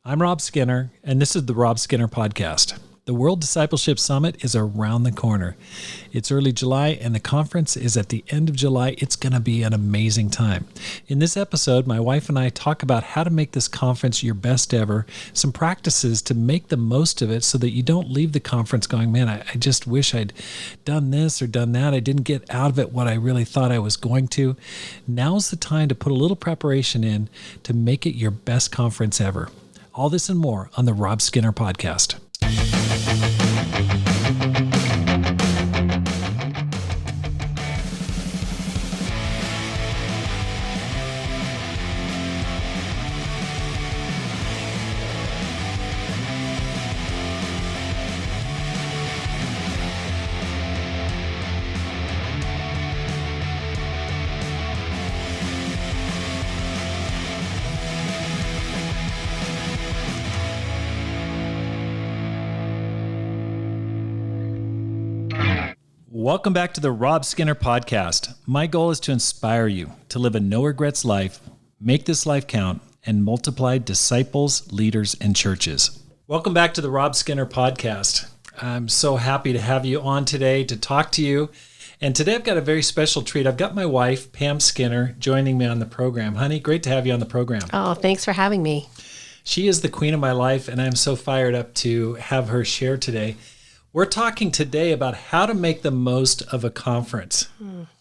I'm Rob Skinner, and this is the Rob Skinner Podcast. The World Discipleship Summit is around the corner. It's early July, and the conference is at the end of July. It's going to be an amazing time. In this episode, my wife and I talk about how to make this conference your best ever, some practices to make the most of it so that you don't leave the conference going, man, I just wish I'd done this or done that. I didn't get out of it what I really thought I was going to. Now's the time to put a little preparation in to make it your best conference ever. All this and more on the Rob Skinner Podcast. Welcome back to the Rob Skinner Podcast. My goal is to inspire you to live a no-regrets life, make this life count, and multiply disciples, leaders, and churches. Welcome back to the Rob Skinner Podcast. I'm so happy to have you on today to talk to you. And today I've got a very special treat. I've got my wife, Pam Skinner, joining me on the program. Honey, great to have you on the program. Oh, thanks for having me. She is the queen of my life, and I'm so fired up to have her share today. We're talking today about how to make the most of a conference.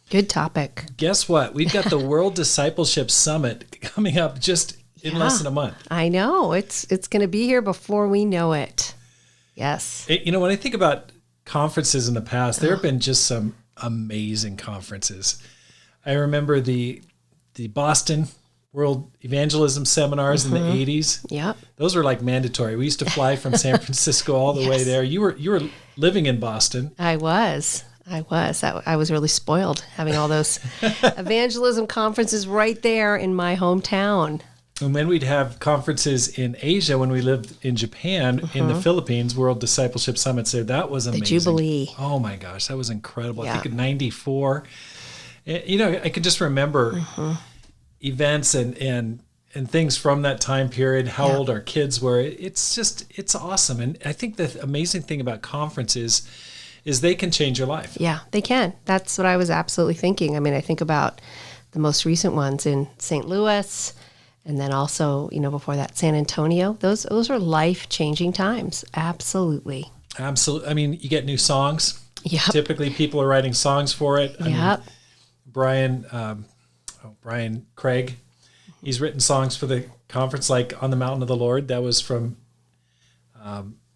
Good topic. Guess what? We've got the World Discipleship Summit coming up just in less than a month. I know. It's going to be here before we know it. Yes. When I think about conferences in the past, there have been just some amazing conferences. I remember the Boston World Evangelism seminars in the 80s. Yep. Those were like mandatory. We used to fly from San Francisco all the way there. You were living in Boston. I was. I was really spoiled having all those evangelism conferences right there in my hometown. And then we'd have conferences in Asia when we lived in Japan, in the Philippines, World Discipleship Summits there. That was amazing. The Jubilee. Oh my gosh, that was incredible. I think in 94. I could just remember events and things from that time period, how old our kids were. It's awesome. And I think the amazing thing about conferences is they can change your life. Yeah, they can. That's what I was absolutely thinking. I mean, I think about the most recent ones in St. Louis, and then also, before that, San Antonio. Those are life-changing times. Absolutely. Absolutely. I mean, you get new songs. Yep. Typically, people are writing songs for it. I mean, Brian Craig, he's written songs for the conference, like On the Mountain of the Lord. That was from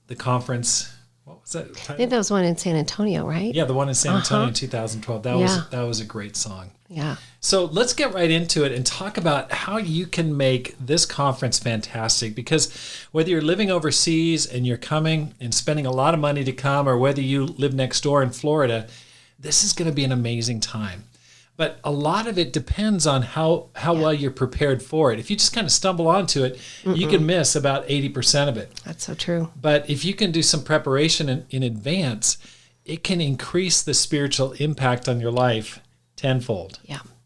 the conference. What was that title? I think that was one in San Antonio, right? Yeah, the one in San Antonio in 2012. That was a great song. Yeah. So let's get right into it and talk about how you can make this conference fantastic. Because whether you're living overseas and you're coming and spending a lot of money to come, or whether you live next door in Florida, this is going to be an amazing time. But a lot of it depends on how well you're prepared for it. If you just kind of stumble onto it, you can miss about 80% of it. That's so true. But if you can do some preparation in advance, it can increase the spiritual impact on your life tenfold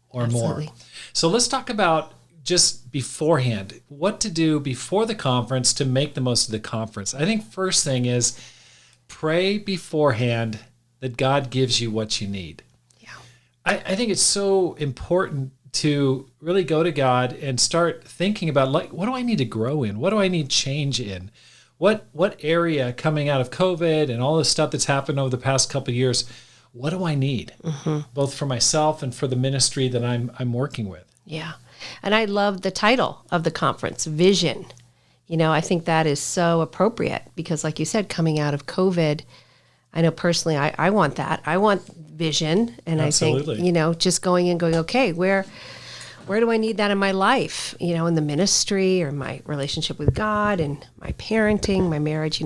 or absolutely. more. So let's talk about just beforehand, what to do before the conference to make the most of the conference. I think first thing is pray beforehand that God gives you what you need. I think it's so important to really go to God and start thinking about, like, what do I need to grow in? What do I need change in? What area coming out of COVID and all this stuff that's happened over the past couple of years, what do I need? Both for myself and for the ministry that I'm working with. Yeah. And I love the title of the conference, Vision. I think that is so appropriate because, like you said, coming out of COVID, I know personally, I want that. I want vision. And Absolutely. I think, just going and going, okay, where do I need that in my life? In the ministry or my relationship with God and my parenting, my marriage,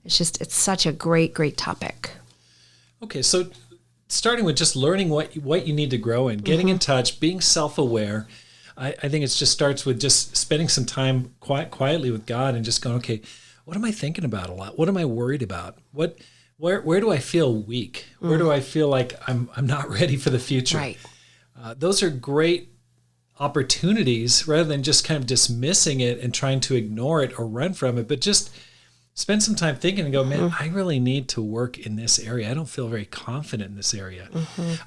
it's such a great, great topic. Okay. So starting with just learning what you need to grow in, getting in touch, being self-aware. I think it just starts with just spending some time quietly with God and just going, okay, what am I thinking about a lot? What am I worried about? Where do I feel weak? Where do I feel like I'm not ready for the future? Right. Those are great opportunities rather than just kind of dismissing it and trying to ignore it or run from it, but just spend some time thinking and go, man, I really need to work in this area. I don't feel very confident in this area.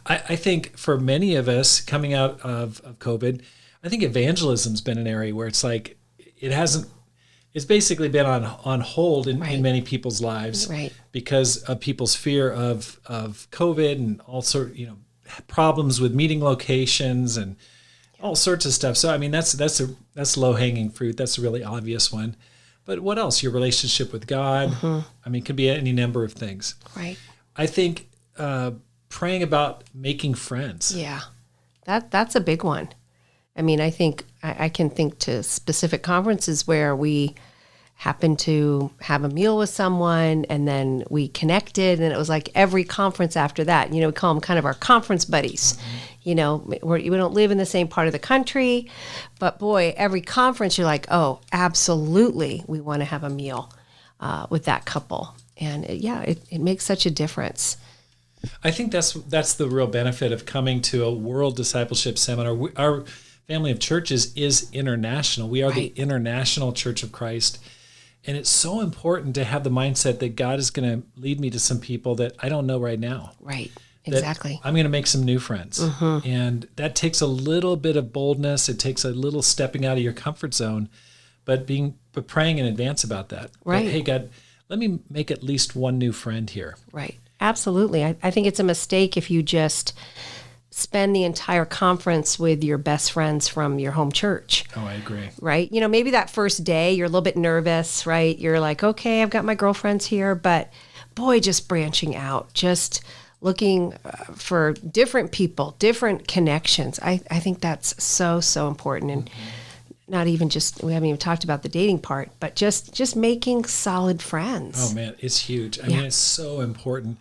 I think for many of us coming out of COVID, I think evangelism's been an area where it's like it's basically been on hold in many people's lives because of people's fear of COVID and all sort problems with meeting locations and all sorts of stuff. So I mean that's low hanging fruit. That's a really obvious one. But what else? Your relationship with God. I mean, it could be any number of things. Right. I think praying about making friends. Yeah, that's a big one. I mean, I think I can think to specific conferences where we happened to have a meal with someone and then we connected, and it was like every conference after that, we call them kind of our conference buddies. We don't live in the same part of the country, but boy, every conference you're like, oh, absolutely, we want to have a meal with that couple. And it makes such a difference. I think that's the real benefit of coming to a World Discipleship Seminar. Our family of churches is international. We are the International Church of Christ. And it's so important to have the mindset that God is going to lead me to some people that I don't know right now. Right. Exactly. I'm going to make some new friends. And that takes a little bit of boldness. It takes a little stepping out of your comfort zone, but praying in advance about that. Right. Hey, God, let me make at least one new friend here. Right. Absolutely. I think it's a mistake if you just spend the entire conference with your best friends from your home church. Oh, I agree. Right? Maybe that first day you're a little bit nervous, right? You're like, okay, I've got my girlfriends here, but boy, just branching out, just looking for different people, different connections. I think that's so, so important. And not even just, we haven't even talked about the dating part, but just making solid friends. Oh man, it's huge. I mean, it's so important.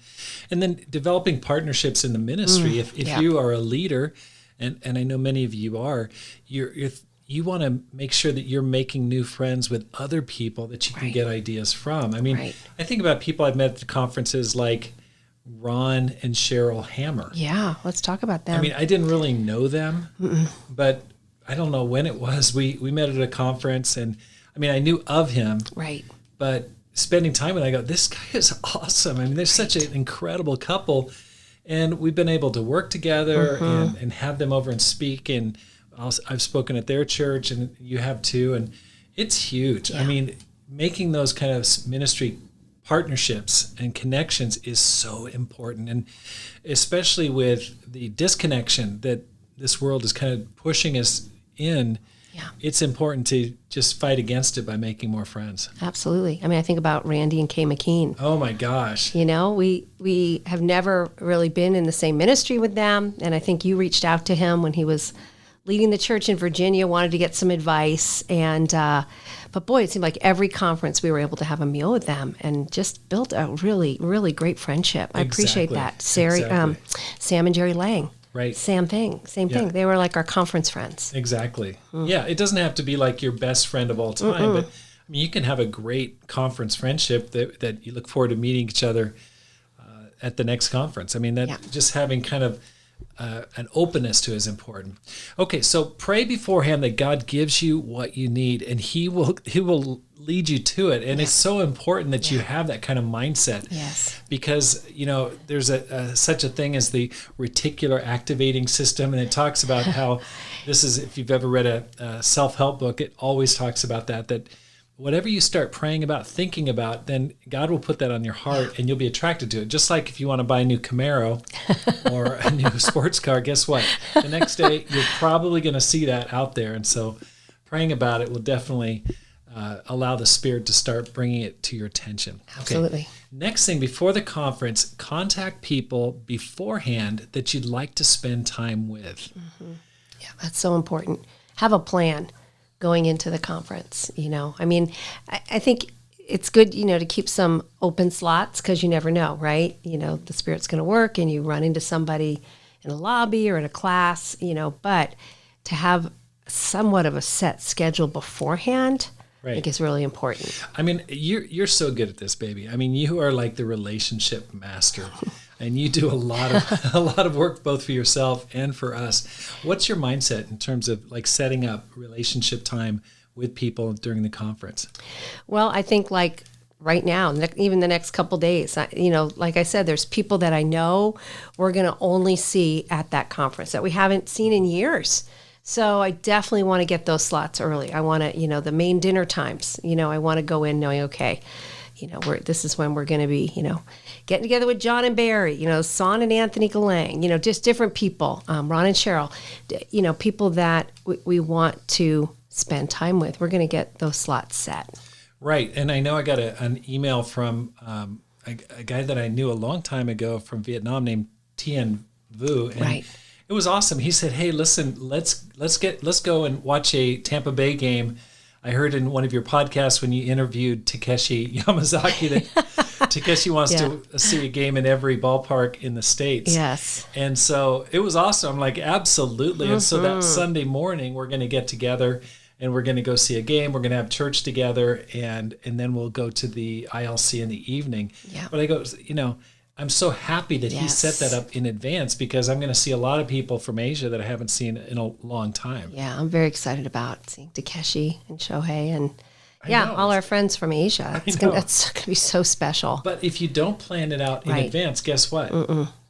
And then developing partnerships in the ministry. If you are a leader, and I know many of you are, you want to make sure that you're making new friends with other people that you can get ideas from. I mean, I think about people I've met at the conferences like Ron and Cheryl Hammer. Yeah, let's talk about them. I mean, I didn't really know them, but I don't know when it was. We met at a conference, and I mean, I knew of him. Right. But spending time with him, I go, this guy is awesome. I mean, they're such an incredible couple, and we've been able to work together and have them over and speak. And I've spoken at their church, and you have too, and it's huge. Yeah. I mean, making those kind of ministry partnerships and connections is so important, and especially with the disconnection that this world is kind of pushing us in, it's important to just fight against it by making more friends. Absolutely. I mean, I think about Randy and Kay McKean. Oh my gosh. We have never really been in the same ministry with them, and I think you reached out to him when he was leading the church in Virginia, wanted to get some advice, and but boy, it seemed like every conference we were able to have a meal with them and just built a really, really great friendship. I appreciate that. Sam and Jerry Lang. Right. Same thing. They were like our conference friends. Exactly. Yeah, it doesn't have to be like your best friend of all time, but I mean, you can have a great conference friendship that you look forward to meeting each other at the next conference. I mean, just having kind of an openness to is important. Okay, so pray beforehand that God gives you what you need, and He will lead you to it. And it's so important that you have that kind of mindset. Yes. Because there's such a thing as the reticular activating system, and it talks about how this is. If you've ever read a self-help book, it always talks about that whatever you start praying about, thinking about, then God will put that on your heart and you'll be attracted to it. Just like if you want to buy a new Camaro or a new sports car, guess what? The next day, you're probably going to see that out there. And so praying about it will definitely allow the Spirit to start bringing it to your attention. Absolutely. Okay. Next thing, before the conference, contact people beforehand that you'd like to spend time with. Yeah, that's so important. Have a plan going into the conference. I mean, I think it's good, to keep some open slots because you never know, right? The Spirit's going to work and you run into somebody in a lobby or in a class, but to have somewhat of a set schedule beforehand, I think is really important. I mean, you're so good at this, baby. I mean, you are like the relationship master. And you do a lot of a lot of work both for yourself and for us. What's your mindset in terms of like setting up relationship time with people during the conference? Well, I think like right now, even the next couple days, like I said, there's people that I know we're going to only see at that conference that we haven't seen in years. So I definitely want to get those slots early. I want to, the main dinner times, I want to go in knowing, okay, this is when we're going to be, getting together with John and Barry, Son and Anthony Galang, just different people, Ron and Cheryl, people that we want to spend time with. We're going to get those slots set. Right. And I know I got an ego from a guy that I knew a long time ago from Vietnam named Tien Vu. And right. It was awesome. He said, "Hey, listen, let's go and watch a Tampa Bay game. I heard in one of your podcasts when you interviewed Takeshi Yamazaki that Takeshi wants to see a game in every ballpark in the States." Yes. And so it was awesome. I'm like, absolutely. And so that Sunday morning, we're going to get together and we're going to go see a game. We're going to have church together, and then we'll go to the ILC in the evening. Yeah. But I go, I'm so happy that he set that up in advance, because I'm going to see a lot of people from Asia that I haven't seen in a long time. Yeah, I'm very excited about seeing Takeshi and Shohei and all our friends from Asia. That's going to be so special. But if you don't plan it out in advance, guess what?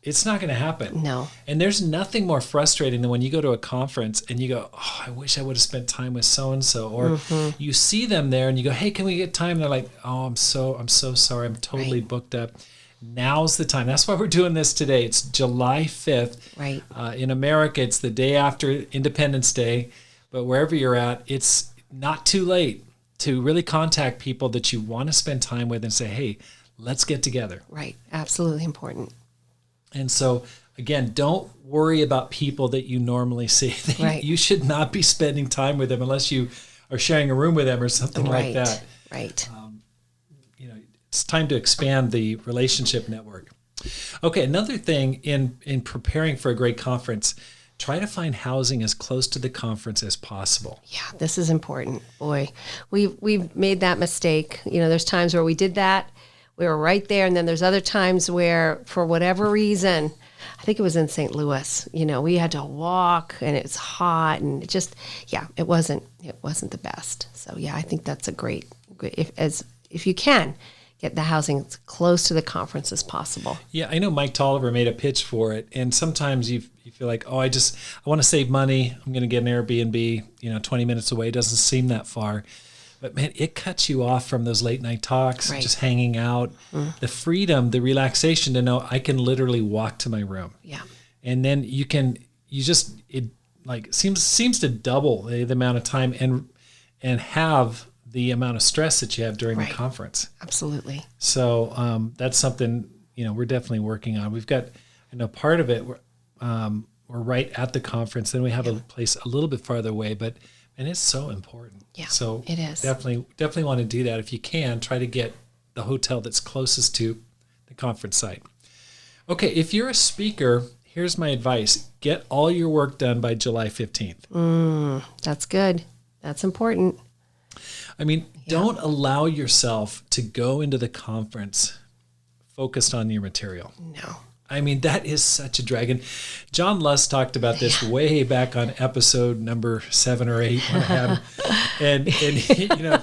It's not going to happen. No. And there's nothing more frustrating than when you go to a conference and you go, "Oh, I wish I would have spent time with so-and-so." Or you see them there and you go, "Hey, can we get time?" And they're like, "Oh, I'm so sorry. I'm totally booked up." Now's the time. That's why we're doing this today. It's July 5th. Right. In America, it's the day after Independence Day. But wherever you're at, it's not too late to really contact people that you want to spend time with and say, "Hey, let's get together." Right. Absolutely important. And so, again, don't worry about people that you normally see. You should not be spending time with them unless you are sharing a room with them or something like that. Right. It's time to expand the relationship network. Okay, another thing in preparing for a great conference, try to find housing as close to the conference as possible. Yeah, this is important. Boy, we've made that mistake. There's times where we did that. We were right there. And then there's other times where, for whatever reason, I think it was in St. Louis, we had to walk and it's hot and it just, it wasn't the best. So I think that's a great, if you can, get the housing as close to the conference as possible. Yeah, I know Mike Tolliver made a pitch for it. And sometimes you feel like, oh, I want to save money. I'm going to get an Airbnb, 20 minutes away. It doesn't seem that far. But man, it cuts you off from those late night talks, just hanging out, the freedom, the relaxation to know I can literally walk to my room. Yeah. And then it seems to double the amount of time and have the amount of stress that you have during the conference. Absolutely. So that's something, we're definitely working on. We've got, part of it, we're right at the conference. Then we have a place a little bit farther away, and it's so important. Yeah, so it is. Definitely want to do that. If you can, try to get the hotel that's closest to the conference site. Okay, if you're a speaker, here's my advice. Get all your work done by July 15th. That's good. That's important. I mean, don't allow yourself to go into the conference focused on your material. No. I mean, that is such a drag. And John Luss talked about this way back on episode number 7 or 8 when I had him. And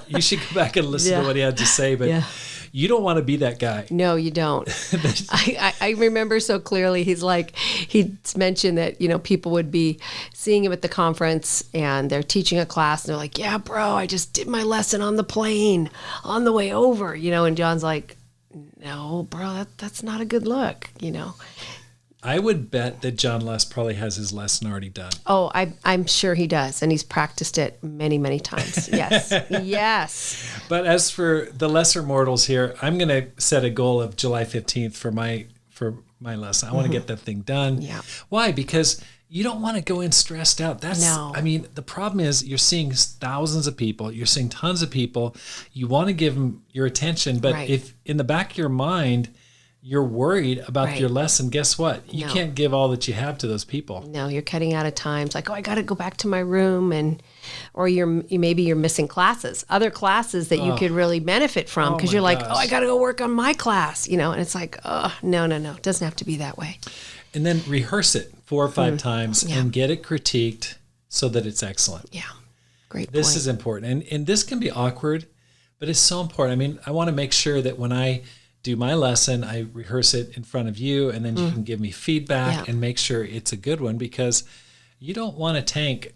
you should go back and listen to what he had to say, but you don't want to be that guy. No, you don't. I remember so clearly, he's mentioned that, people would be seeing him at the conference and they're teaching a class and they're like, "Yeah, bro, I just did my lesson on the plane on the way over," and John's like, "No, bro, that's not a good look," I would bet that John Luss probably has his lesson already done. Oh, I'm sure he does. And he's practiced it many, many times. Yes. Yes. But as for the lesser mortals here, I'm going to set a goal of July 15th for my lesson. I want to get that thing done. Yeah. Why? Because you don't want to go in stressed out. I mean, the problem is you're seeing thousands of people. You're seeing tons of people. You want to give them your attention. But if in the back of your mind, you're worried about your lesson, guess what? You can't give all that you have to those people. No, you're cutting out of time. It's like, oh, I got to go back to my room and or maybe you're missing other classes that you could really benefit from because you're like, oh, I got to go work on my class, and it's like, oh, no. It doesn't have to be that way. And then rehearse it 4 or 5 times and get it critiqued so that it's excellent. Yeah. Great point. This is important. And this can be awkward, but it's so important. I mean, I want to make sure that when I do my lesson, I rehearse it in front of you, and then you can give me feedback and make sure it's a good one, because you don't want to tank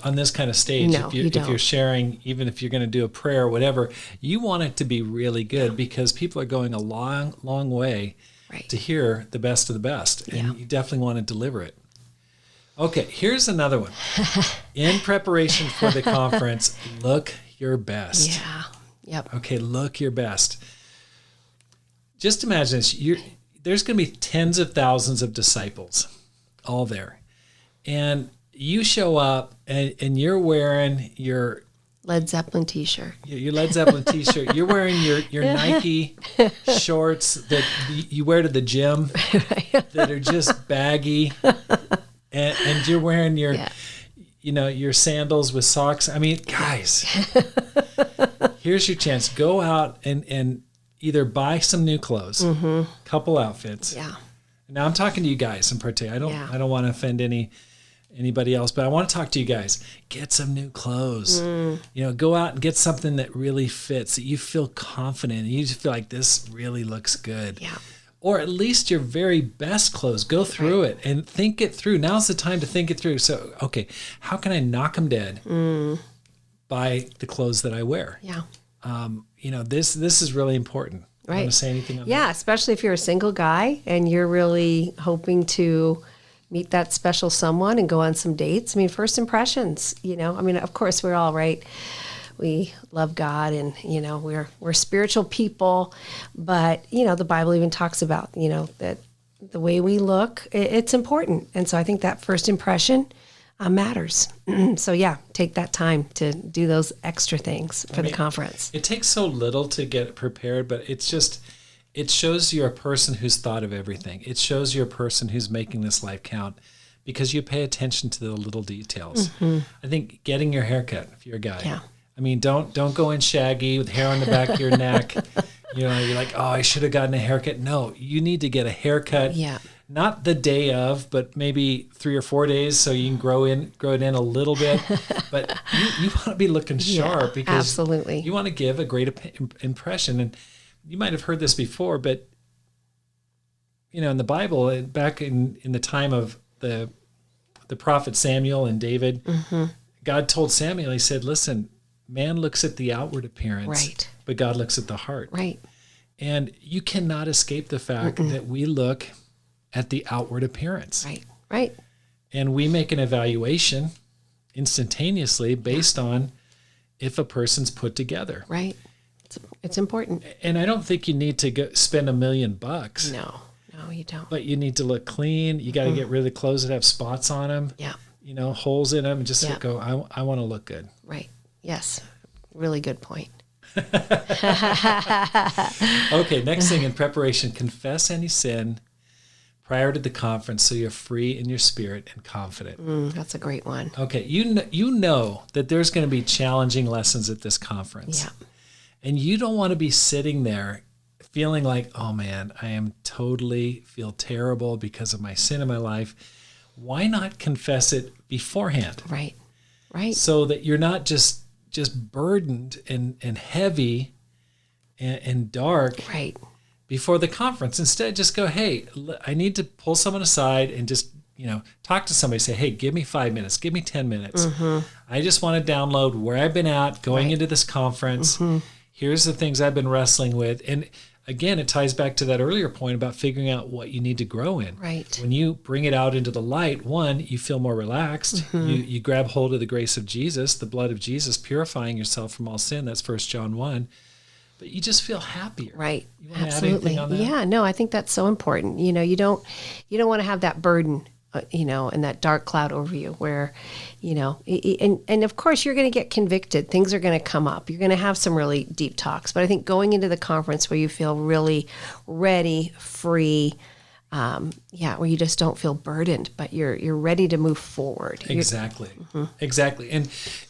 on this kind of stage. No, if you're sharing, even if you're going to do a prayer or whatever, you want it to be really good because people are going a long, long way to hear the best of the best. And you definitely want to deliver it. Okay, here's another one. In preparation for the conference, look your best. Yeah. Yep. Okay, look your best. Just imagine this. There's going to be tens of thousands of disciples all there. And you show up and you're wearing your Led Zeppelin t-shirt. Your Led Zeppelin t-shirt. You're wearing your Nike shorts that you wear to the gym that are just baggy. And you're wearing your, your sandals with socks. I mean, guys, here's your chance. Go out and either buy some new clothes, couple outfits. Yeah. Now I'm talking to you guys in particular. I don't want to offend anybody else, but I want to talk to you guys. Get some new clothes. Go out and get something that really fits, that you feel confident, and you just feel like this really looks good. Yeah. Or at least your very best clothes. Go through it and think it through. Now's the time to think it through. So, okay, how can I knock them dead by the clothes that I wear? Yeah. This is really important. Right. Want to say anything on that? Yeah, especially if you're a single guy and you're really hoping to meet that special someone and go on some dates. I mean, first impressions, of course we're all right. We love God and, we're spiritual people, but, the Bible even talks about, that the way we look, it's important. And so I think that first impression matters. So take that time to do those extra things for the conference. It takes so little to get prepared, but it shows you're a person who's thought of everything. It shows you're a person who's making this life count because you pay attention to the little details. I think getting your hair cut, if you're a guy. Yeah. I mean, don't go in shaggy with hair on the back of your neck. You're like, oh, I should have gotten a haircut. No, you need to get a haircut. Yeah. Not the day of, but maybe 3 or 4 days so you can grow it in a little bit. But you want to be looking sharp because absolutely. You want to give a great impression. And you might have heard this before, but in the Bible, back in the time of the prophet Samuel and David, God told Samuel, he said, listen, man looks at the outward appearance, but God looks at the heart. Right. And you cannot escape the fact that we look at the outward appearance. Right. Right. And we make an evaluation instantaneously based on if a person's put together. Right. It's important. And I don't think you need to go spend $1 million. No, you don't. But you need to look clean. You got to get rid of the clothes that have spots on them. Yeah. Holes in them, and just go, I want to look good. Right. Yes. Really good point. Okay, next thing in preparation, confess any sin prior to the conference so you're free in your spirit and confident. That's a great one. Okay, you know that there's going to be challenging lessons at this conference. Yeah. And you don't want to be sitting there feeling like, oh man, I am totally feel terrible because of my sin in my life. Why not confess it beforehand? Right. Right. So that you're not just burdened and heavy and dark before the conference. Instead, just go, hey, I need to pull someone aside and just, talk to somebody. Say, hey, give me 5 minutes. Give me 10 minutes. I just want to download where I've been at going into this conference. Here's the things I've been wrestling with. And again, it ties back to that earlier point about figuring out what you need to grow in. Right. When you bring it out into the light, one, you feel more relaxed. You grab hold of the grace of Jesus, the blood of Jesus, purifying yourself from all sin. That's 1 John 1. But you just feel happier. Right. You want to add anything on that? Yeah, no, I think that's so important. You don't want to have that burden, and that dark cloud over you where, and of course you're going to get convicted. Things are going to come up. You're going to have some really deep talks. But I think going into the conference where you feel really ready, free, where you just don't feel burdened, but you're ready to move forward. Exactly. Exactly. And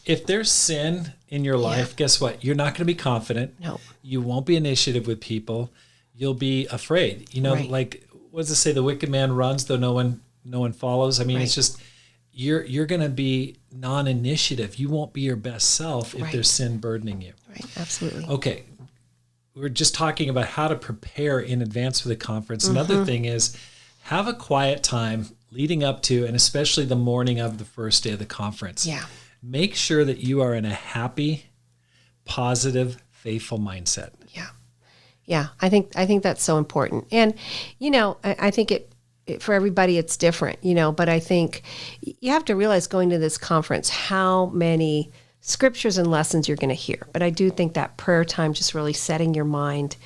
if there's sin in your life, guess what? You're not going to be confident. No. You won't be initiative with people. You'll be afraid. Like, what does it say? The wicked man runs, though no one follows. I mean, it's just, you're going to be non-initiative. You won't be your best self if there's sin burdening you. Right. Absolutely. Okay. We're just talking about how to prepare in advance for the conference. Another thing is have a quiet time leading up to, and especially the morning of the first day of the conference. Yeah. Make sure that you are in a happy, positive, faithful mindset. Yeah. Yeah. I think that's so important. And, I think it for everybody, it's different, but I think you have to realize going to this conference, how many scriptures and lessons you're going to hear. But I do think that prayer time, just really setting your mind,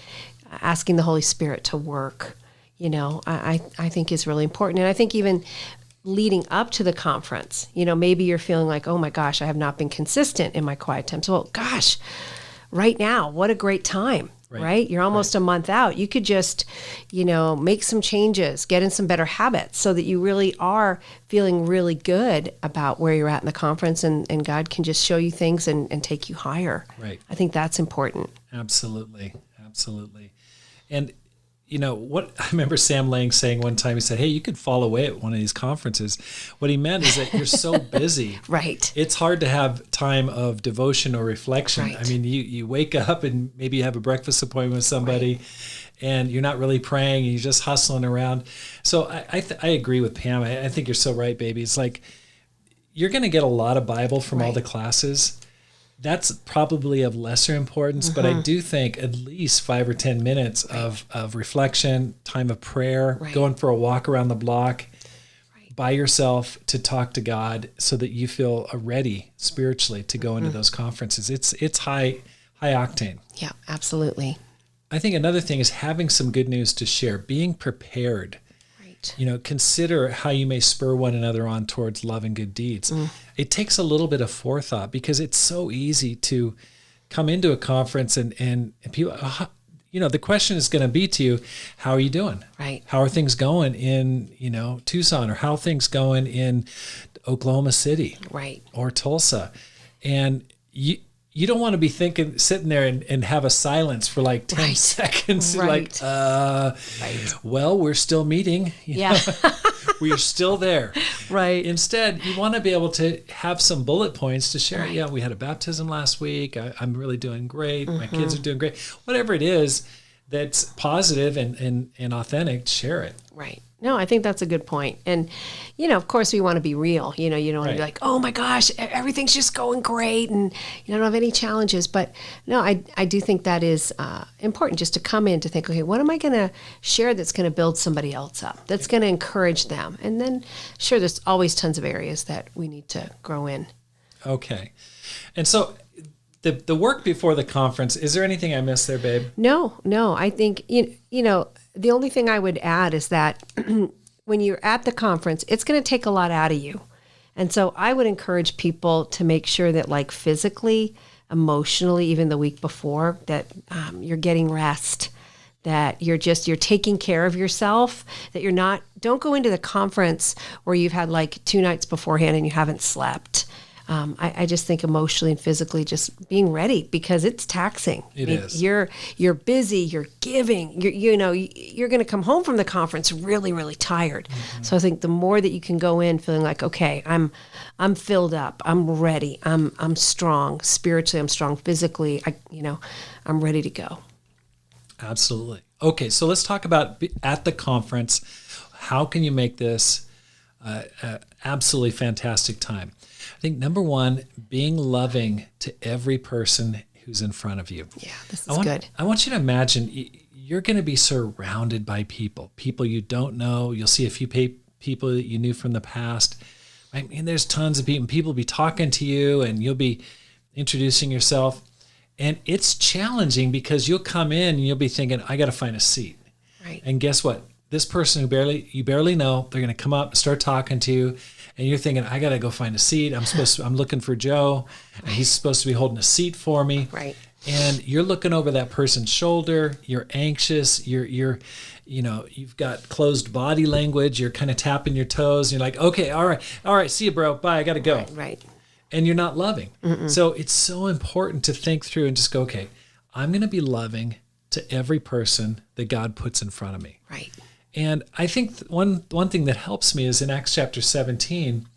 asking the Holy Spirit to work, I think is really important. And I think even leading up to the conference, maybe you're feeling like, oh my gosh, I have not been consistent in my quiet times. Well, gosh, right now, what a great time. Right? You're almost a month out. You could just, make some changes, get in some better habits so that you really are feeling really good about where you're at in the conference, and God can just show you things and take you higher. Right. I think that's important. Absolutely. Absolutely. And what I remember Sam Lang saying one time, he said, hey, you could fall away at one of these conferences. What he meant is that you're so busy. Right. It's hard to have time of devotion or reflection. Right. I mean, you wake up and maybe you have a breakfast appointment with somebody and you're not really praying, and you're just hustling around. So I agree with Pam. I think you're so right, baby. It's like you're going to get a lot of Bible from all the classes. That's probably of lesser importance, but I do think at least 5 or 10 minutes of reflection, time of prayer, going for a walk around the block by yourself to talk to God so that you feel ready spiritually to go into those conferences. It's high octane. Yeah, absolutely. I think another thing is having some good news to share, being prepared. Consider how you may spur one another on towards love and good deeds. It takes a little bit of forethought because it's so easy to come into a conference and people, the question is going to be to you, how are you doing? Right. How are things going in, Tucson, or how are things going in Oklahoma City? Right. Or Tulsa? And you don't want to be sitting there and have a silence for like 10 seconds. Like, well, we're still meeting. We're still there. Right. Instead, you want to be able to have some bullet points to share. Yeah, we had a baptism last week. I'm really doing great. My kids are doing great. Whatever it is that's positive and authentic, share it. Right. No, I think that's a good point. And, of course, we want to be real. You don't want to be like, oh, my gosh, everything's just going great and you don't have any challenges. But, no, I do think that is important, just to come in to think, okay, what am I going to share that's going to build somebody else up, that's going to encourage them? And then, sure, there's always tons of areas that we need to grow in. Okay. And so the work before the conference, is there anything I missed there, babe? No. I think, the only thing I would add is that when you're at the conference, it's going to take a lot out of you. And so I would encourage people to make sure that, like, physically, emotionally, even the week before, that you're getting rest, that you're taking care of yourself, that don't go into the conference where you've had like 2 nights beforehand and you haven't slept. I just think emotionally and physically just being ready, because it's taxing. It is. You're busy, you're giving, you're going to come home from the conference really, really tired. So I think the more that you can go in feeling like, okay, I'm filled up, I'm ready, I'm strong spiritually, I'm strong physically, I'm ready to go. Absolutely. Okay, so let's talk about at the conference. How can you make this absolutely fantastic time? I think number one, being loving to every person who's in front of you. Yeah, this is good. I want you to imagine you're going to be surrounded by people you don't know. You'll see a few people that you knew from the past. I mean, there's tons of people. People will be talking to you, and you'll be introducing yourself. And it's challenging because you'll come in and you'll be thinking, I got to find a seat. Right. And guess what? This person who you barely know, they're going to come up and start talking to you. And you're thinking, I got to go find a seat. I'm looking for Joe, and he's supposed to be holding a seat for me. Right. and you're looking over that person's shoulder, you're anxious, you've got closed body language, you're kind of tapping your toes, and you're like, okay, all right, see you, bro, bye, I got to go. Right. And you're not loving. So it's so important to think through and just go, okay, I'm going to be loving to every person that God puts in front of me. Right. And I think one thing that helps me is in Acts chapter 17,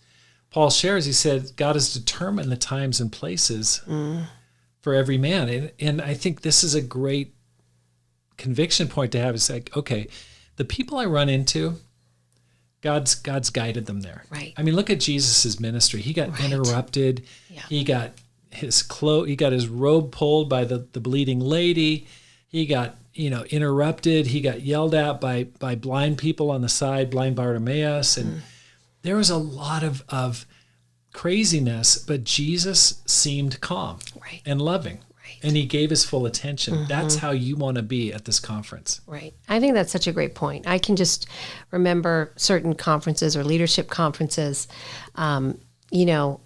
Paul shares, he said, God has determined the times and places for every man. And I think this is a great conviction point to have. It's like, okay, the people I run into, God's guided them there. Right. I mean, look at Jesus's ministry. He got interrupted. Yeah. He got his robe pulled by the bleeding lady. He got interrupted. He got yelled at by blind people on the side, blind Bartimaeus. And there was a lot of craziness, but Jesus seemed calm and loving. Right. And he gave his full attention. That's how you want to be at this conference. Right. I think that's such a great point. I can just remember certain conferences or leadership conferences,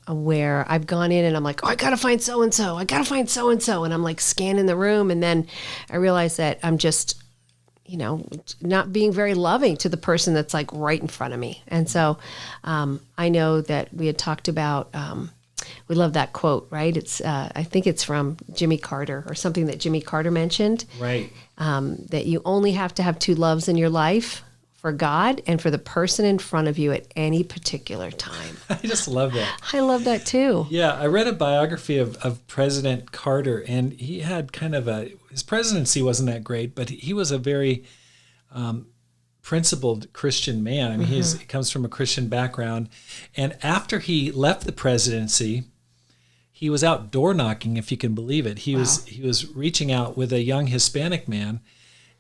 where I've gone in and I'm like, oh, I got to find so-and-so. I got to find so-and-so. And I'm like scanning the room. And then I realize that I'm just, not being very loving to the person that's like right in front of me. And so I know that we had talked about, we love that quote, right? It's, I think it's from Jimmy Carter or something that Jimmy Carter mentioned. Right. That you only have to have two loves in your life, for God and for the person in front of you at any particular time. I just love that. I love that too. Yeah, I read a biography of President Carter, and he had his presidency wasn't that great, but he was a very principled Christian man. I mean, he comes from a Christian background. And after he left the presidency, he was out door knocking, if you can believe it. He was reaching out with a young Hispanic man,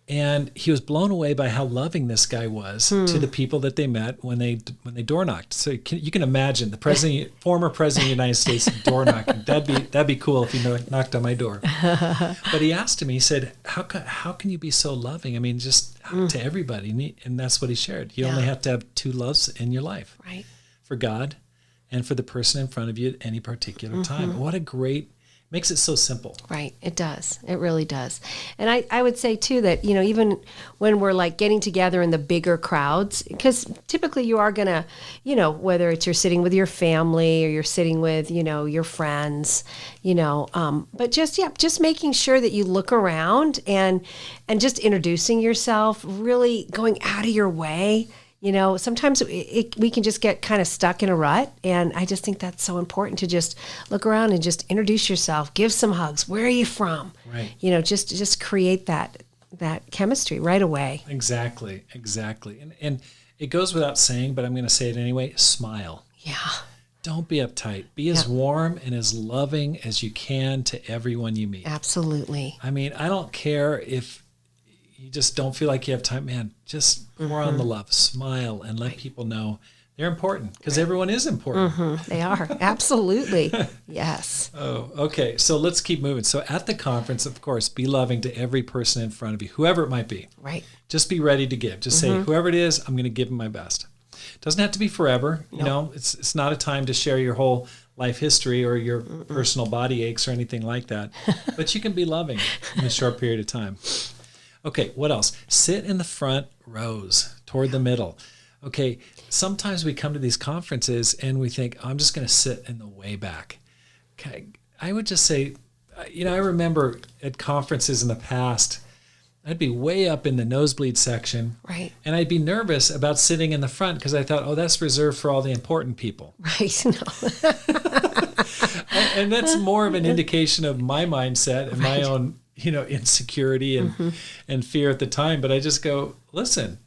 and he was blown away by how loving this guy was to the people that they met when they door knocked. So you can imagine the former president of the United States door knocking. That'd be cool if he knocked on my door. But he asked him. He said, "How can you be so loving? I mean, just to everybody." And that's what he shared. You only have to have two loves in your life, right? For God, and for the person in front of you at any particular time. What a great. Makes it so simple. Right. It does. It really does. And I would say, too, that, even when we're like getting together in the bigger crowds, because typically you are going to, whether it's you're sitting with your family or you're sitting with, your friends, but just making sure that you look around and just introducing yourself, really going out of your way. Sometimes we can just get kind of stuck in a rut. And I just think that's so important to just look around and just introduce yourself, give some hugs. Where are you from? Right. Just create that chemistry right away. Exactly. And it goes without saying, but I'm going to say it anyway. Smile. Yeah. Don't be uptight. Be as warm and as loving as you can to everyone you meet. Absolutely. I mean, I don't care if you just don't feel like you have time, man, just pour on the love, smile, and let people know they're important, because everyone is important. They are. Absolutely. Yes. Oh, okay. So let's keep moving. So at the conference, of course, be loving to every person in front of you, whoever it might be. Right. Just be ready to give. Just say, whoever it is, I'm going to give them my best. Doesn't have to be forever. It's not a time to share your whole life history or your personal body aches or anything like that. But you can be loving in a short period of time. Okay, what else? Sit in the front rows toward the middle. Okay, sometimes we come to these conferences and we think, I'm just going to sit in the way back. Okay, I would just say, I remember at conferences in the past, I'd be way up in the nosebleed section. Right. And I'd be nervous about sitting in the front because I thought, that's reserved for all the important people. Right. No. and that's more of an indication of my mindset and my own insecurity and fear at the time. But I just go, listen,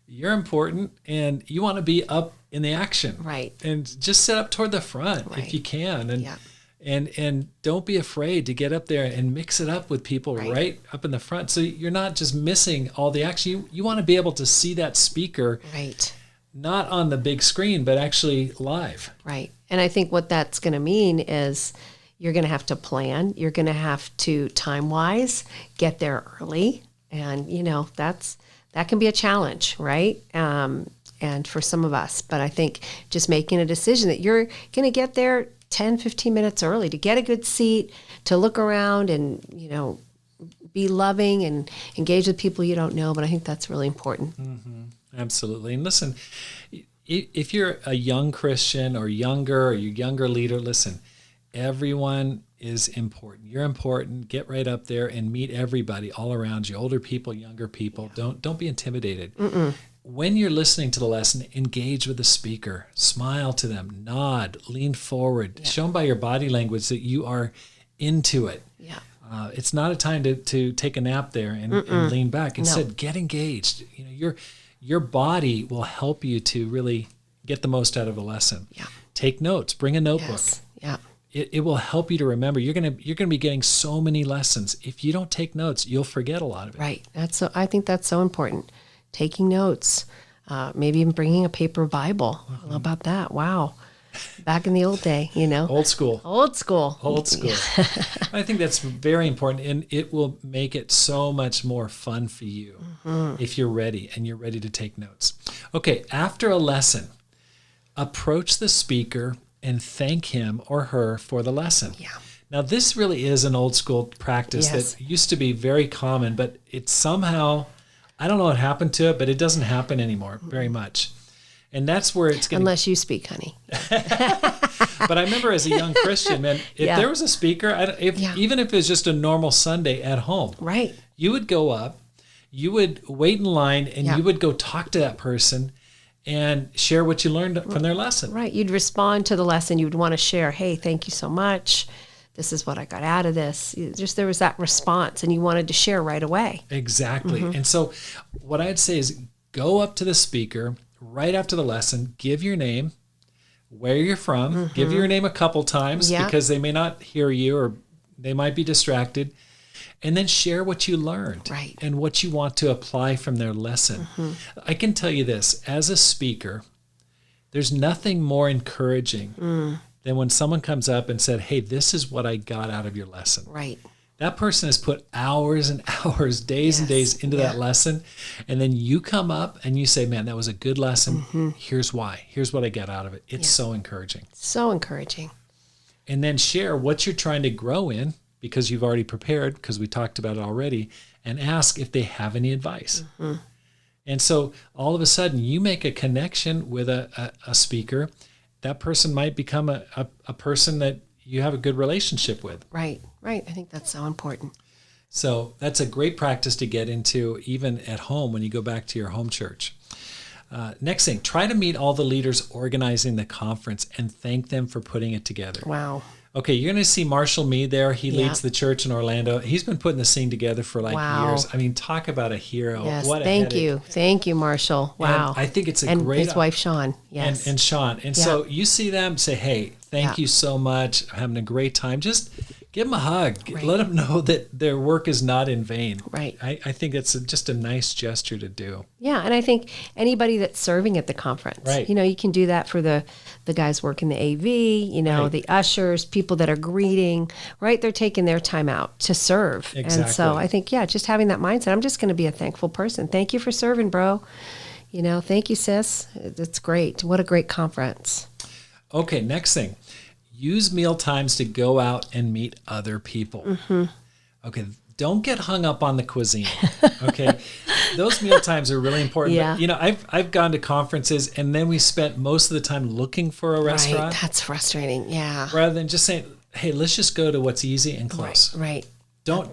you're important and you want to be up in the action. Right. And just sit up toward the front if you can. And don't be afraid to get up there and mix it up with people right up in the front. So you're not just missing all the action. You want to be able to see that speaker. Right. Not on the big screen, but actually live. Right. And I think what that's going to mean is you're going to have to plan. You're going to have to, time-wise, get there early. And, that can be a challenge, right? And for some of us. But I think just making a decision that you're going to get there 10, 15 minutes early to get a good seat, to look around and, be loving and engage with people you don't know. But I think that's really important. Mm-hmm. Absolutely. And listen, if you're a young Christian or younger leader, listen, everyone is important. You're important. Get right up there and meet everybody all around you, older people, younger people. Yeah. Don't be intimidated. Mm-mm. When you're listening to the lesson, engage with the speaker, smile to them, nod, lean forward, show them by your body language that you are into it. Yeah. It's not a time to take a nap there and lean back. Instead, get engaged. Your body will help you to really get the most out of the lesson. Yeah. Take notes. Bring a notebook. Yes. Yeah. It will help you to remember. You're gonna be getting so many lessons. If you don't take notes, you'll forget a lot of it. Right. I think that's so important. Taking notes, maybe even bringing a paper Bible. Mm-hmm. How about that? Wow. Back in the old day, Old school. Yeah. I think that's very important, and it will make it so much more fun for you if you're ready and you're ready to take notes. Okay, after a lesson, approach the speaker and thank him or her for the lesson. Yeah. Now, this really is an old school practice that used to be very common, but it's somehow, I don't know what happened to it, but it doesn't happen anymore very much. And that's where it's going to... Unless you speak, honey. But I remember as a young Christian, man, if there was a speaker, even if it was just a normal Sunday at home, right, you would go up, you would wait in line, and you would go talk to that person and share what you learned from their lesson. Right. You'd respond to the lesson. You'd want to share, hey, thank you so much. This is what I got out of this. There was that response, and you wanted to share right away. Exactly. Mm-hmm. And so what I'd say is go up to the speaker right after the lesson, give your name, where you're from, give your name a couple times because they may not hear you or they might be distracted, and then share what you learned and what you want to apply from their lesson. Mm-hmm. I can tell you this, as a speaker, there's nothing more encouraging than when someone comes up and said, hey, this is what I got out of your lesson. Right. That person has put hours and hours, days and days into that lesson. And then you come up and you say, man, that was a good lesson. Mm-hmm. Here's why. Here's what I got out of it. It's so encouraging. So encouraging. And then share what you're trying to grow in because you've already prepared, because we talked about it already, and ask if they have any advice. Mm-hmm. And so all of a sudden you make a connection with a speaker. That person might become a person that you have a good relationship with. Right. I think that's so important. So that's a great practice to get into even at home when you go back to your home church. Next thing, try to meet all the leaders organizing the conference and thank them for putting it together. Wow. Okay, you're going to see Marshall Mead there. He leads the church in Orlando. He's been putting this thing together for years. I mean, talk about a hero. Yes, what a thank you. Thank you, Marshall. Wow. And I think it's great... And his wife, Sean. Yes. And Sean. And so you see them, say, hey, thank you so much. I'm having a great time. Just give them a hug. Right. Let them know that their work is not in vain. Right. I think that's just a nice gesture to do. Yeah, and I think anybody that's serving at the conference, you can do that for the guys working the AV, the ushers, people that are greeting, right? They're taking their time out to serve. Exactly. And so I think, just having that mindset, I'm just going to be a thankful person. Thank you for serving, bro. Thank you, sis. It's great. What a great conference. Okay, next thing. Use meal times to go out and meet other people. Mm-hmm. Okay, don't get hung up on the cuisine. Okay, those meal times are really important. Yeah. But, I've gone to conferences and then we spent most of the time looking for a restaurant. Right, that's frustrating. Yeah. Rather than just saying, "Hey, let's just go to what's easy and close." Right. Don't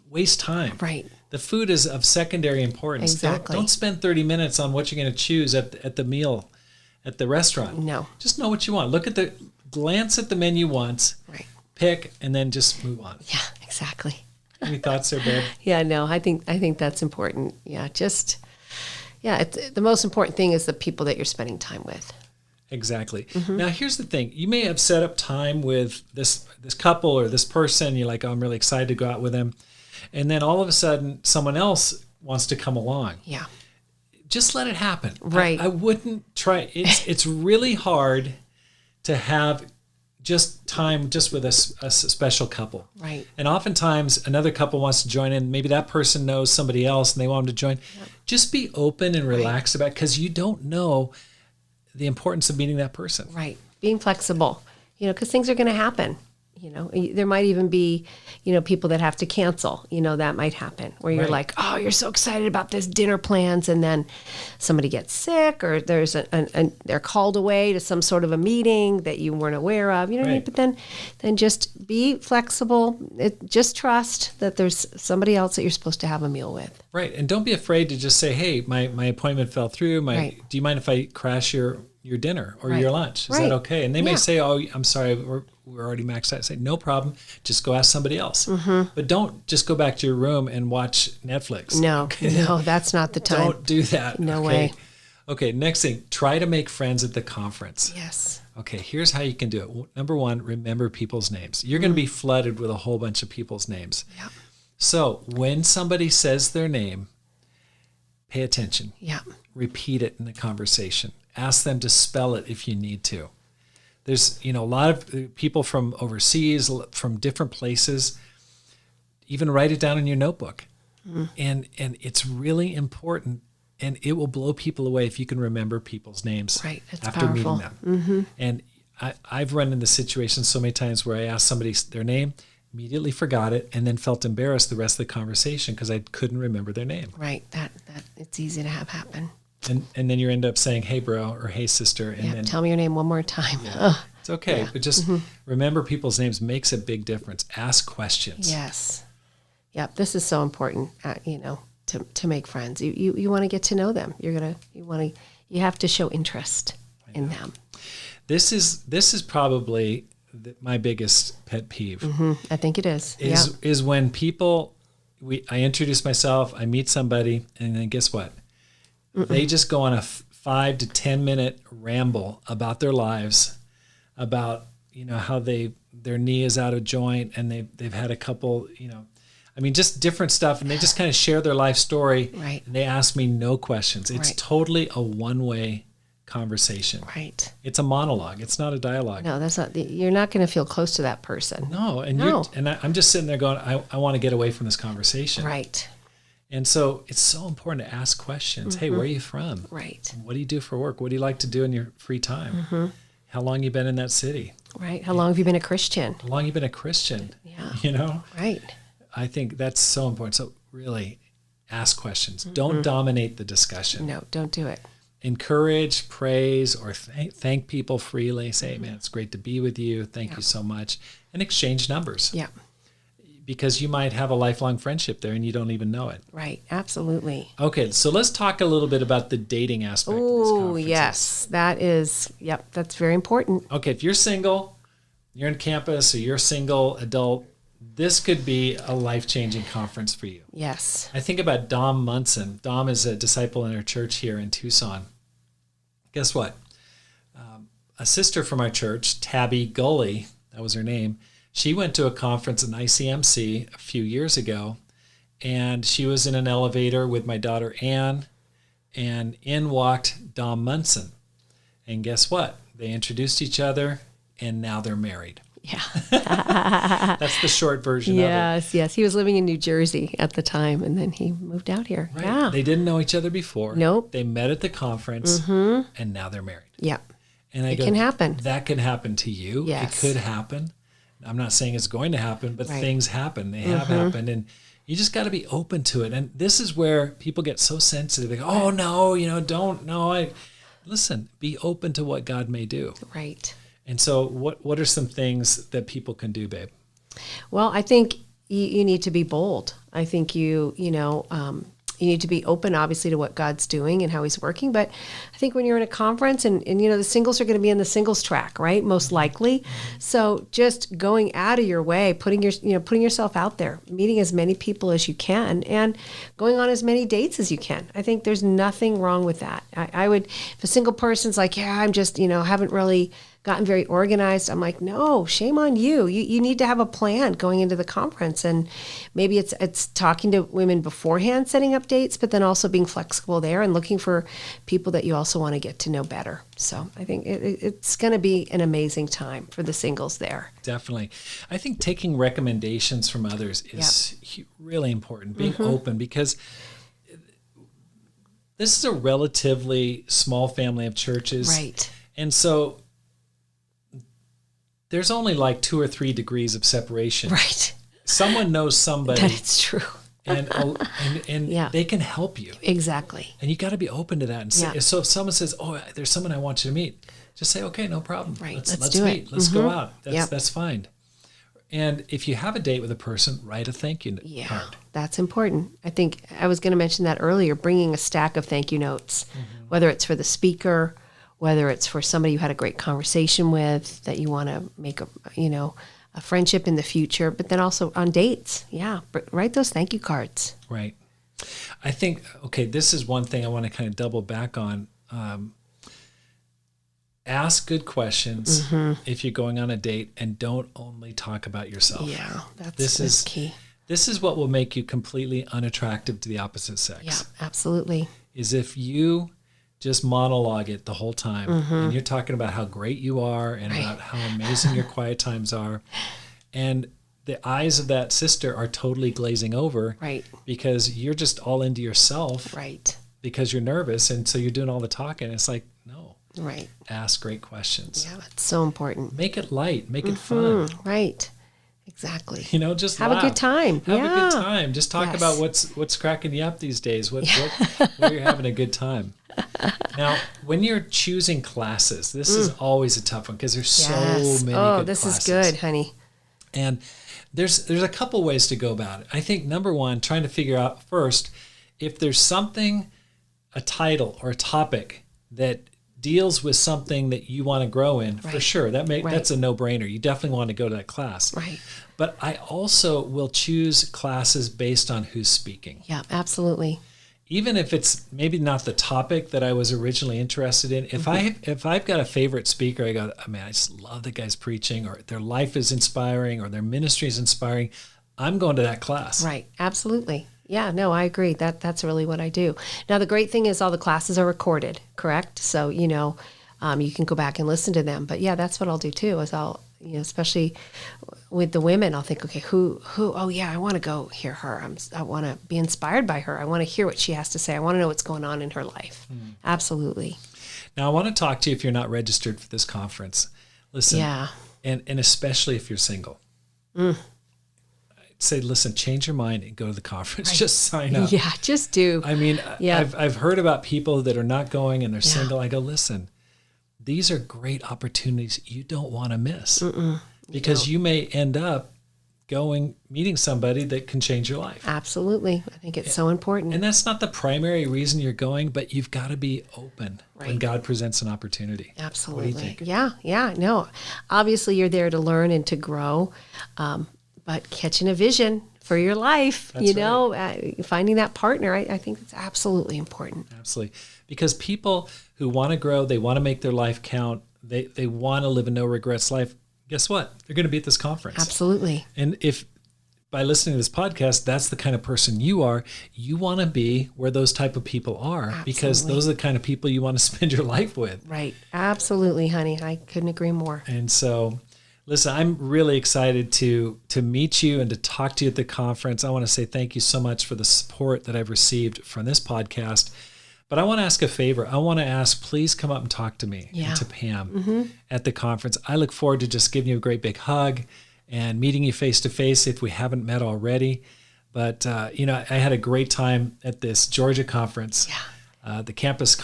waste time. Right. The food is of secondary importance. Exactly. Don't spend 30 minutes on what you're going to choose at the meal. At the restaurant. No. Just know what you want. Glance at the menu once. Right. Pick, and then just move on. Yeah, exactly. Any thoughts there, babe? Yeah, no, I think that's important. Yeah, the most important thing is the people that you're spending time with. Exactly. Mm-hmm. Now, here's the thing. You may have set up time with this couple or this person. You're like, oh, I'm really excited to go out with them. And then all of a sudden, someone else wants to come along. Yeah. Just let it happen. Right. I wouldn't try. It's really hard to have just time just with a special couple. Right. And oftentimes another couple wants to join in. Maybe that person knows somebody else and they want them to join. Yep. Just be open and relaxed about it because you don't know the importance of meeting that person. Right. Being flexible. because things are going to happen. There might even be, people that have to cancel, that might happen where you're like, oh, you're so excited about this dinner plans. And then somebody gets sick or there's they're called away to some sort of a meeting that you weren't aware of, what I mean? But then just be flexible. Just trust that there's somebody else that you're supposed to have a meal with. Right. And don't be afraid to just say, hey, my appointment fell through. Do you mind if I crash your dinner or your lunch? Is that okay? And they may say, oh, I'm sorry, we're already maxed out. I say, no problem. Just go ask somebody else. But don't just go back to your room and watch Netflix. No, that's not the time. Don't do that. No way. Okay, next thing, try to make friends at the conference. Yes. Okay, here's how you can do it. Number one, remember people's names. You're going to be flooded with a whole bunch of people's names. Yeah. So when somebody says their name, pay attention. Yeah. Repeat it in the conversation. Ask them to spell it if you need to. There's, a lot of people from overseas, from different places. Even write it down in your notebook. And it's really important, and it will blow people away if you can remember people's names after powerful. meeting them. And I've run into situations so many times where I asked somebody their name, immediately forgot it, and then felt embarrassed the rest of the conversation because I couldn't remember their name. Right. That it's easy to have happen. And then you end up saying, hey, bro, or hey, sister. And then tell me your name one more time. Yeah. It's okay. But just remember people's names makes a big difference. Ask questions. Yes. Yep. This is so important, to make friends. You want to get to know them. You have to show interest in them. This is probably my biggest pet peeve. I think it is. Is when people, I introduce myself, I meet somebody, and then guess what? They just go on a 5 to 10 minute ramble about their lives, about how their knee is out of joint and they've had a couple, just different stuff, and they just kind of share their life story. Right. And they ask me no questions. It's totally a one-way conversation. Right. It's a monologue. It's not a dialogue. No, that's not. You're not going to feel close to that person. No, I'm just sitting there going, I want to get away from this conversation. Right. And so it's so important to ask questions. Hey, where are you from? Right. What do you do for work? What do you like to do in your free time? How long you been in that city? Right. How long have you been a Christian? How long you been a Christian? Yeah. Right. I think that's so important. So really ask questions. Don't dominate the discussion. No, don't do it. Encourage, praise, or thank people freely. Say, man, it's great to be with you. Thank you so much. And exchange numbers. Yeah. Because you might have a lifelong friendship there and you don't even know it. Right. Absolutely. Okay. So let's talk a little bit about the dating aspect of these conferences. Yes. That's very important. Okay. If you're single, you're on campus, or you're a single adult, this could be a life-changing conference for you. Yes. I think about Dom Munson. Dom is a disciple in our church here in Tucson. Guess what? A sister from our church, Tabby Gully, that was her name, she went to a conference in ICMC a few years ago, and she was in an elevator with my daughter Ann, and in walked Dom Munson. And guess what? They introduced each other, and now they're married. Yeah. That's the short version of it. Yes. He was living in New Jersey at the time, and then he moved out here. Right. Yeah. They didn't know each other before. Nope. They met at the conference, and now they're married. Yeah. And it can happen. That can happen to you. Yes. It could hapen. I'm not saying it's going to happen, but things happen. They have happened, and you just got to be open to it. And this is where people get so sensitive. They go, "Oh no, don't no." Listen. Be open to what God may do. Right. And so, what are some things that people can do, babe? Well, I think you need to be bold. I think you need to be open, obviously, to what God's doing and how He's working. But I think when you're in a conference and the singles are going to be in the singles track, right? Most likely. So just going out of your way, putting yourself out there, meeting as many people as you can, and going on as many dates as you can. I think there's nothing wrong with that. I would, if a single person's like, yeah, I'm just, haven't really gotten very organized. I'm like, no, shame on you. You need to have a plan going into the conference. And maybe it's talking to women beforehand, setting up dates, but then also being flexible there and looking for people that you also want to get to know better. So I think it's going to be an amazing time for the singles there. Definitely. I think taking recommendations from others is really important, being open, because this is a relatively small family of churches. Right. And so there's only like 2 or 3 degrees of separation. Right. Someone knows somebody. That it's true. and Yeah. they can help you. Exactly. And you got to be open to that. And say, Yeah. so if someone says, "Oh, there's someone I want you to meet," just say, "Okay, no problem. Right. Let's do meet. it. Let's go out. Yep. That's fine." And if you have a date with a person, write a thank you card. That's important. I think I was going to mention that earlier, bringing a stack of thank you notes, whether it's for the speaker, whether it's for somebody you had a great conversation with that you want to make a friendship in the future, but then also on dates. Yeah. Write those thank you cards. Right. I think, okay, this is one thing I want to kind of double back on. Ask good questions if you're going on a date, and don't only talk about yourself. Yeah, that's key. This is what will make you completely unattractive to the opposite sex. Yeah, absolutely. Is if you just monologue it the whole time, and you're talking about how great you are and about how amazing your quiet times are, and the eyes of that sister are totally glazing over, right? Because you're just all into yourself, right? Because you're nervous, and so you're doing all the talking. It's like, no. Right. Ask great questions. Yeah, that's so important. Make it light. Make it fun. Right. Exactly. Just have laugh. a good time. Have a good time. Just talk about what's cracking you up these days. Where you're having a good time. Now, when you're choosing classes, this is always a tough one because there's so many good this classes. Is good, honey. And there's a couple ways to go about it. I think number one, trying to figure out first if there's something, a title or a topic that deals with something that you want to grow in, for sure. That's a no-brainer. You definitely want to go to that class. Right. But I also will choose classes based on who's speaking. Yeah, absolutely. Even if it's maybe not the topic that I was originally interested in. If I've got a favorite speaker, I go, oh, man, I just love the guy's preaching, or their life is inspiring, or their ministry is inspiring, I'm going to that class. Right. Absolutely. Yeah, no, I agree. That's really what I do. Now, the great thing is all the classes are recorded, correct? So, you can go back and listen to them. But yeah, that's what I'll do too, is I'll, especially with the women, I'll think, okay, who, oh yeah, I want to go hear her. I want to be inspired by her. I want to hear what she has to say. I want to know what's going on in her life. Absolutely. Now, I want to talk to you if you're not registered for this conference. Listen, and especially if you're single. Say, listen, change your mind and go to the conference. Right. Just sign up. Yeah, just do. I mean, I've heard about people that are not going and they're single. I go, listen, these are great opportunities you don't want to miss. Because you may end up meeting somebody that can change your life. Absolutely. I think it's so important. And that's not the primary reason you're going, but you've got to be open when God presents an opportunity. Absolutely. What do you think? Yeah. No, obviously you're there to learn and to grow. But catching a vision for your life, finding that partner, I think that's absolutely important. Absolutely. Because people who want to grow, they want to make their life count, they want to live a no regrets life, guess what? They're going to be at this conference. Absolutely. And if by listening to this podcast, that's the kind of person you are, you want to be where those type of people are. Absolutely. Because those are the kind of people you want to spend your life with. Right. Absolutely, honey. I couldn't agree more. And so, listen, I'm really excited to meet you and to talk to you at the conference. I want to say thank you so much for the support that I've received from this podcast. But I want to ask a favor. I want to ask, please come up and talk to me and to Pam at the conference. I look forward to just giving you a great big hug and meeting you face to face if we haven't met already. But, I had a great time at this Georgia conference, the campus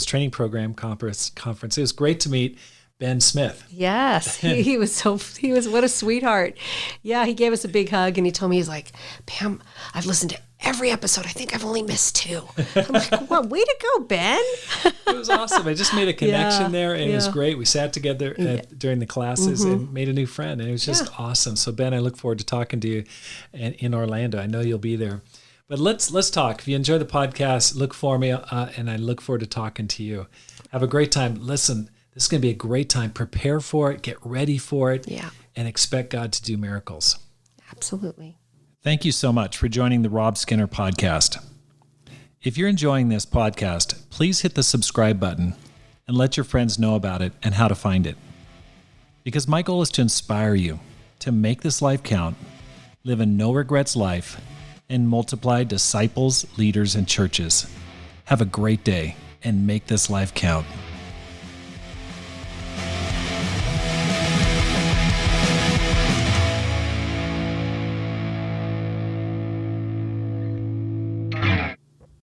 training program conference. It was great to meet Ben Smith. Yes, he was what a sweetheart. Yeah, he gave us a big hug and he told me, he's like, Pam, I've listened to every episode. I think I've only missed 2. I'm like, well, way to go, Ben. It was awesome. I just made a connection there and it was great. We sat together during the classes and made a new friend and it was just awesome. So Ben, I look forward to talking to you in Orlando. I know you'll be there. But let's talk. If you enjoy the podcast, look for me and I look forward to talking to you. Have a great time. Listen, this is going to be a great time. Prepare for it, get ready for it, and expect God to do miracles. Absolutely. Thank you so much for joining the Rob Skinner podcast. If you're enjoying this podcast, please hit the subscribe button and let your friends know about it and how to find it. Because my goal is to inspire you to make this life count, live a no regrets life, and multiply disciples, leaders, and churches. Have a great day and make this life count.